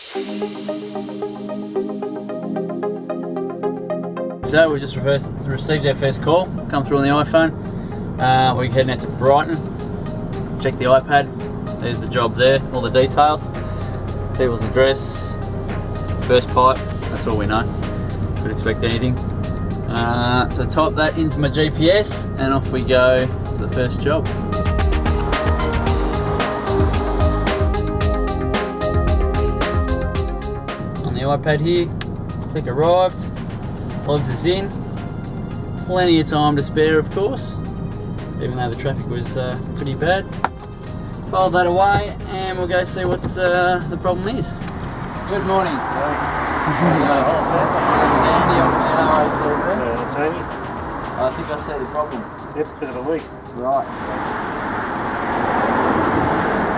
So we just received our first call, come through on the iPhone. We're heading out to Brighton, check the iPad, there's the job there, all the details, people's address, first pipe, that's all we know. Could expect anything. So type that into my GPS and off we go to the first job. On the iPad here, click arrived. Logs us in, plenty of time to spare of course, even though the traffic was pretty bad. File that away and we'll go see what the problem is. Good morning. Andy off the RACV. Tony? I think I see the problem. Yep, bit of a leak. Right.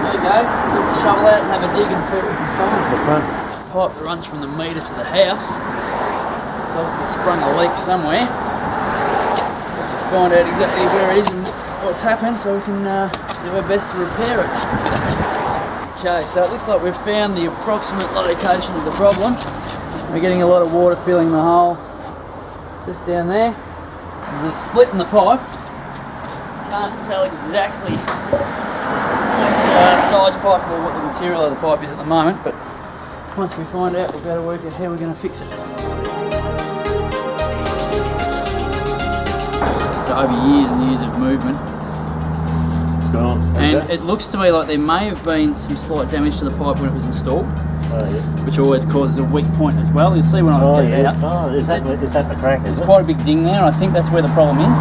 There you go, get the shovel out and have a dig and see what we can find. The front. Pipe that runs from the meter to the house. It's obviously sprung a leak somewhere. So we have to find out exactly where it is and what's happened so we can do our best to repair it. Okay, so it looks like we've found the approximate location of the problem. We're getting a lot of water filling the hole just down there. There's a split in the pipe. Can't tell exactly what size pipe or what the material of the pipe is at the moment, but once we find out, we'll be able to work out how we're going to fix it. So over years and years of movement, It's gone. and Okay. it looks to me like there may have been some slight damage to the pipe when it was installed, Yeah. which always causes a weak point as well. You'll see when I get it out. Oh, is that the crack? There's Is it? quite a big ding there, and I think that's where the problem is.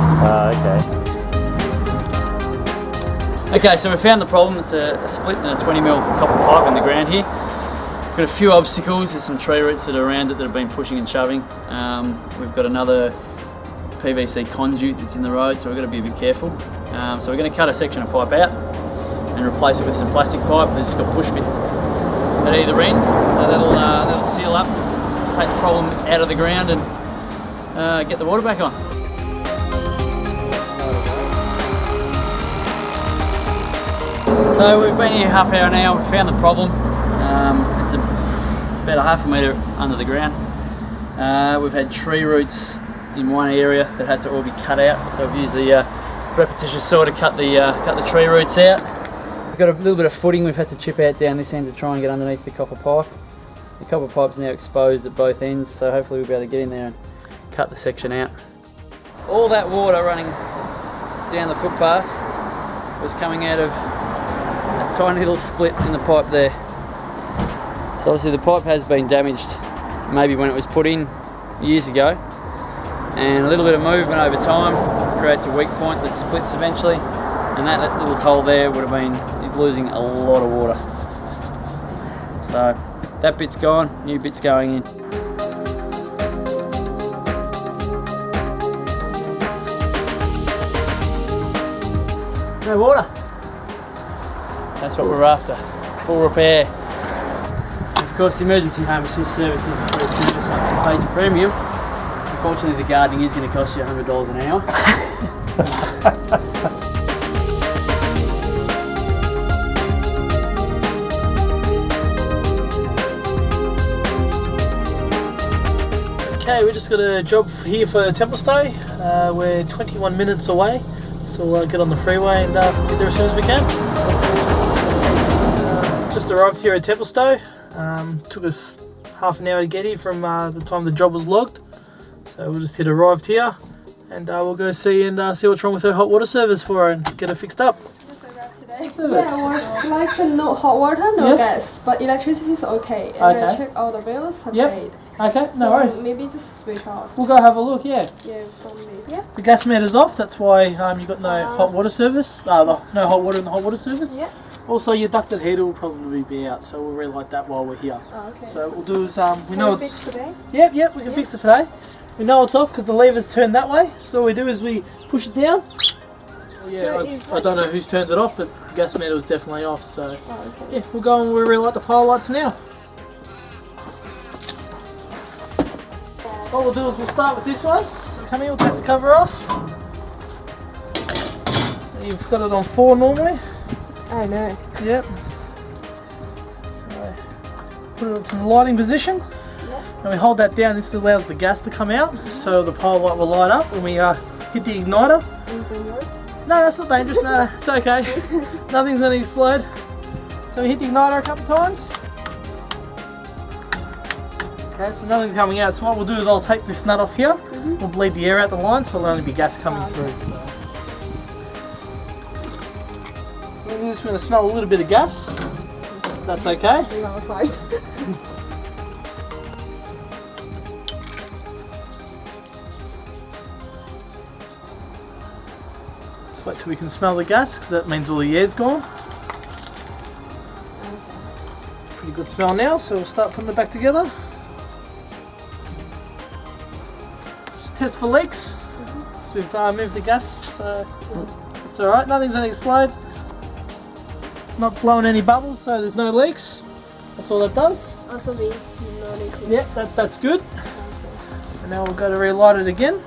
Okay. Okay, so we found the problem. It's a split in a 20mm copper pipe in the ground here. We've got a few obstacles. There's some tree roots that are around it that have been pushing and shoving. We've got another PVC conduit that's in the road, so we've got to be a bit careful. So we're going to cut a section of pipe out and replace it with some plastic pipe that's got push fit at either end. So that'll seal up, take the problem out of the ground and get the water back on. So we've been here half hour now, we've found the problem. It's about a half a metre under the ground. We've had tree roots in one area that had to all be cut out, so we've used the repetitious saw to cut the tree roots out. We've got a little bit of footing we've had to chip out down this end to try and get underneath the copper pipe. The copper pipe's now exposed at both ends, so hopefully we'll be able to get in there and cut the section out. All that water running down the footpath was coming out of a tiny little split in the pipe there. So obviously the pipe has been damaged maybe when it was put in years ago, and a little bit of movement over time creates a weak point that splits eventually, and that little hole there would have been losing a lot of water. So that bit's gone, new bit's going in. No water. That's what we're after. Full repair. Of course, the emergency home assist service is a free service once you've paid your premium. Unfortunately, the gardening is going to cost you $100 an hour. Okay, we just got a job here for Templestowe. We're 21 minutes away, so we'll get on the freeway and get there as soon as we can. Just arrived here at Templestowe. Took us half an hour to get here from the time the job was logged. So we just arrived here, and we'll go see what's wrong with her hot water service for her and get her fixed up. Just arrived today. Yeah, it was like no hot water, no gas, but electricity is okay. And I checked all the bills and paid. Okay, So no worries. maybe just switch off. We'll go have a look, yeah. Yeah, probably. Yeah. The gas meter's off, that's why you got no hot water service. No hot water in the hot water service. Yeah. Also, your ducted heater will probably be out, so we'll relight that while we're here. Oh, okay. So what we'll do is we Can know we it's fix today? yep, we can fix it today. We know it's off because the lever's turned that way. So all we do is we push it down. Yeah, I don't know who's turned it off, but the gas meter was definitely off. So Oh, okay. yeah, we'll go and we'll relight the pile lights now. What we'll do is we'll start with this one. So come here, we'll take the cover off. You've got it on 4 normally. I know. Yep. So put it into the lighting position. And we hold that down. This allows the gas to come out, so the pole light will light up when we hit the igniter. Is it dangerous? No, that's not dangerous. No, it's okay. Nothing's going to explode. So we hit the igniter a couple times. Okay, so nothing's coming out. So what we'll do is I'll take this nut off here. We'll bleed the air out the line, so there'll only be gas coming through. So we're just going to smell a little bit of gas. That's okay. Outside. Wait till we can smell the gas, because that means all the air's gone. Pretty good smell now, so we'll start putting it back together. Just test for leaks. So we've moved the gas, so it's alright, nothing's going to explode. Not blowing any bubbles, so there's no leaks. That's all that does. Also means no leaking. Yep, that's good. And now we'll go to relight it again.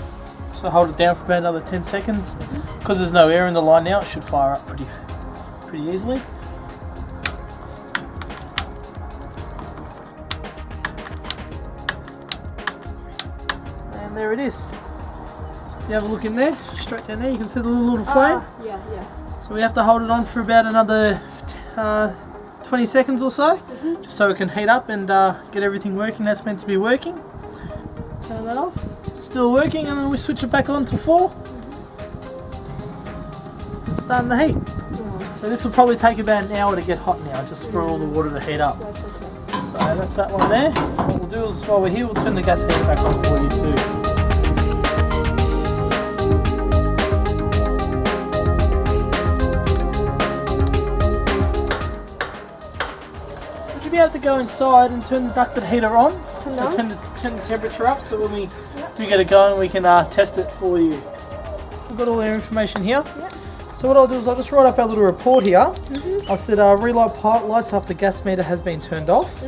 So hold it down for about another 10 seconds. Because there's no air in the line now, it should fire up pretty easily. And there it is. So if you have a look in there, straight down there, you can see the little flame. Yeah. So we have to hold it on for about another 20 seconds or so, just so it can heat up and get everything working that's meant to be working. Turn that off. Still working, and then we switch it back on to 4. Starting to heat. So this will probably take about an hour to get hot now, just for all the water to heat up. So that's that one there. What we'll do is while we're here, we'll turn the gas heater back on for you too. Would you be able to go inside and turn the ducted heater on? So turn the temperature up, so when we do get it going, we can test it for you. We've got all our information here. So what I'll do is I'll just write up our little report here. I've said relight pilot lights after gas meter has been turned off.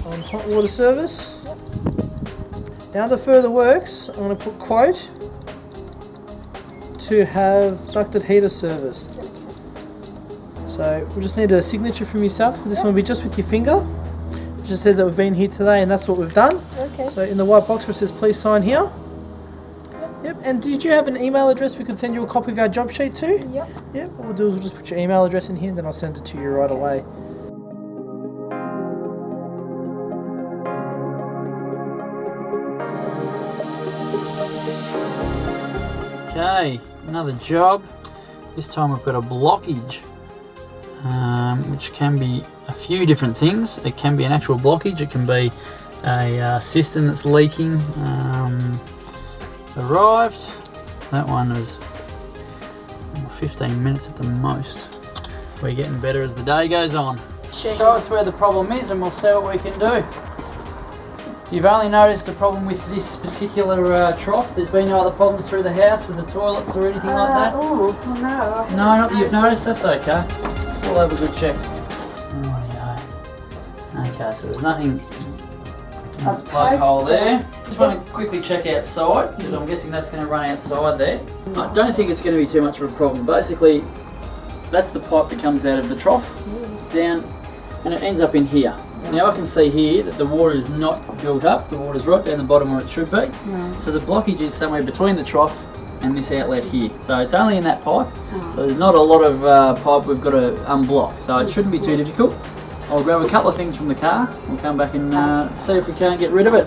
On hot water service. Now under further works, I'm going to put quote to have ducted heater serviced. So we'll just need a signature from yourself. This one will be just with your finger. It just says that we've been here today and that's what we've done. Okay. So in the white box where it says please sign here. Yep, and did you have an email address we could send you a copy of our job sheet to? Yep. Yep, what we'll do is we'll just put your email address in here and then I'll send it to you right away. Okay, another job. This time we've got a blockage, which can be a few different things. It can be an actual blockage, it can be a cistern that's leaking. Arrived. That one was 15 minutes at the most. We're getting better as the day goes on. Show us where the problem is and we'll see what we can do. You've only noticed a problem with this particular trough. There's been no other problems through the house with the toilets or anything like that? Oh, no. No, not that you've noticed. That's okay. We'll have a good check. Okay, so there's nothing in the plug hole there. Just want to quickly check outside because I'm guessing that's going to run outside there. I don't think it's going to be too much of a problem. Basically, that's the pipe that comes out of the trough. It's down and it ends up in here. Now I can see here that the water is not built up. The water's right down the bottom where it should be. So the blockage is somewhere between the trough and this outlet here. So it's only in that pipe. So there's not a lot of pipe we've got to unblock. So it shouldn't be too difficult. I'll grab a couple of things from the car. We'll come back and see if we can't get rid of it.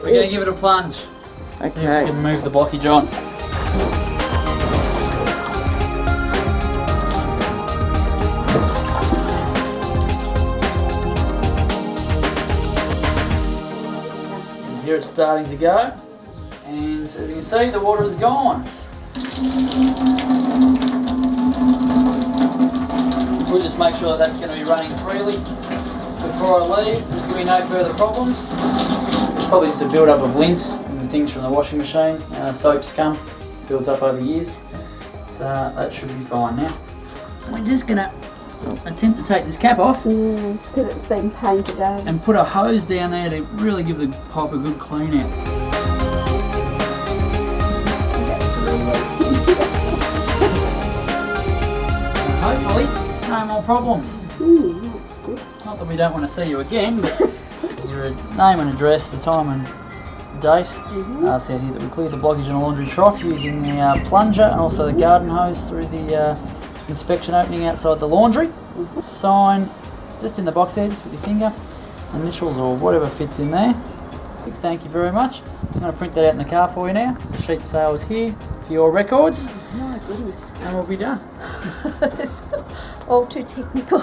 We're going to give it a plunge. See if we can move the blockage on. And here it's starting to go. And as you can see, the water is gone. We'll just make sure that that's going to be running freely before I leave. There's going to be no further problems. It's probably just a build-up of lint and things from the washing machine. Soap scum builds up over years. So that should be fine now. We're just going to attempt to take this cap off. Yes, because it's been painted over. And put a hose down there to really give the pipe a good clean out. Hopefully, no more problems. That's good. Not Not that we don't want to see you again, but your name and address, the time and date. Said here that we cleared the blockage in a laundry trough using the plunger and also the garden hose through the inspection opening outside the laundry. Sign just in the box there, just with your finger, initials or whatever fits in there. Big thank you very much. I'm going to print that out in the car for you now. Just a sheet to say I was here for your records. My goodness. And we'll be done. It's all too technical.